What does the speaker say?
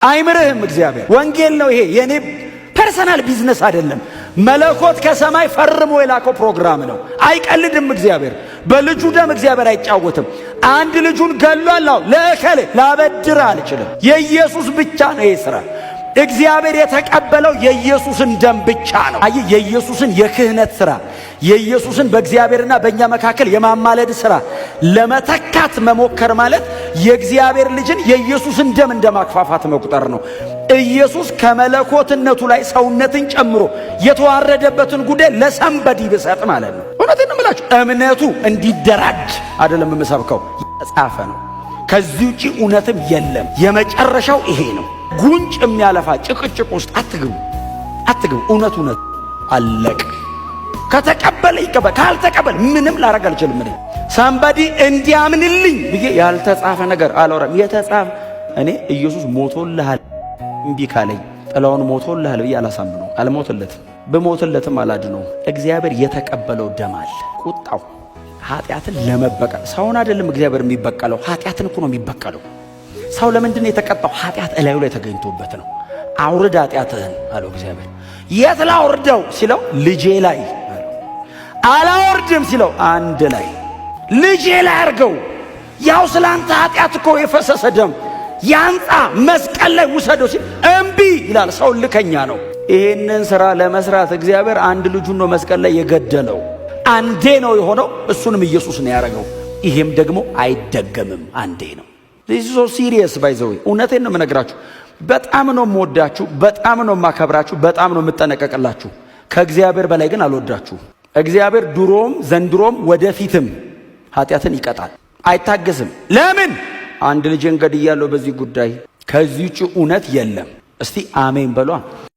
አይምርህም እግዚአብሔር። ወንጌል ነው ይሄ፣ የኔ ፐርሰናል ቢዝነስ አይደለም። መለኮት ከሰማይ ፈርሞ የላከው ፕሮግራም ነው። አይቀልድም እግዚአብሔር። በልጁ ደም እግዚአብሔር አይጫወትም። አንድ ልጁን ገሏል። ለከለ ላበድር አልችልም። የኢየሱስ ብቻ ነው ይሄ ሥራ። እግዚአብሔር የተቀበለው የኢየሱስን ደም ብቻ ነው። አይ የኢየሱስን የክህነት ሥራ፣ የኢየሱስን በእግዚአብሔርና በእኛ መካከል የማማለድ ሥራ ለመተካት መሞከር ማለት የእግዚአብሔር ልጅን የኢየሱስን ደም እንደማክፋፋት መቁጠር ነው። ኢየሱስ ከመለኮትነቱ ላይ ሰውነትን ጨምሮ የተዋረደበትን ጉዳይ ለሰንበዲ ብሰጥ ማለት ነው። እውነቴን ነው የምላችሁ። እምነቱ እንዲደራጅ አይደለም የምሰብከው፣ የተጻፈ ነው። ከዚህ ውጪ እውነትም የለም። የመጨረሻው ይሄ ነው። ጉንጭ የሚያለፋ ጭቅጭቅ ውስጥ አትግቡ። እውነት አለቅ። ከተቀበለ ይቀበል፣ ካልተቀበል ምንም ላረግ አልችልም። እኔ ሰንበዲ እንዲያምንልኝ ብዬ ያልተጻፈ ነገር አላወራም። የተጻፈ እኔ ኢየሱስ ሞቶልሃል እምቢ ካለኝ ጥላውን ሞቶልሃል ብዬ አላሳምነው፣ አልሞትለትም። ብሞትለትም አላድነው። እግዚአብሔር የተቀበለው ደም አለ። ቁጣው ኃጢአትን ለመበቀል ሰውን አይደለም እግዚአብሔር የሚበቀለው፣ ኃጢአትን እኮ ነው የሚበቀለው። ሰው ለምንድን ነው የተቀጣው? ኃጢአት እላዩ ላይ ተገኝቶበት ነው። አውርድ ኃጢአትህን አለው እግዚአብሔር። የት ላውርደው ሲለው ልጄ ላይ አለው። አላወርድም ሲለው አንድ ላይ ልጄ ላይ አርገው። ያው ስላንተ ኃጢአት እኮ የፈሰሰ ደም ያንጻ፣ መስቀል ላይ ውሰደው ሲል እምቢ ይላል። ሰው ልከኛ ነው። ይሄንን ሥራ ለመስራት እግዚአብሔር አንድ ልጁን ነው መስቀል ላይ የገደለው። አንዴ ነው የሆነው፣ እሱንም ኢየሱስ ነው ያደረገው። ይሄም ደግሞ አይደገምም፣ አንዴ ነው። this is so serious by the way። እውነቴን ነው የምነግራችሁ። በጣም ነው የምወዳችሁ፣ በጣም ነው የማከብራችሁ፣ በጣም ነው የምጠነቀቅላችሁ። ከእግዚአብሔር በላይ ግን አልወዳችሁ። እግዚአብሔር ድሮም ዘንድሮም ወደፊትም ኃጢአትን ይቀጣል፣ አይታገስም። ለምን? አንድ ልጅን ገድያለሁ በዚህ ጉዳይ። ከዚህ ውጭ እውነት የለም። እስቲ አሜን በሏ።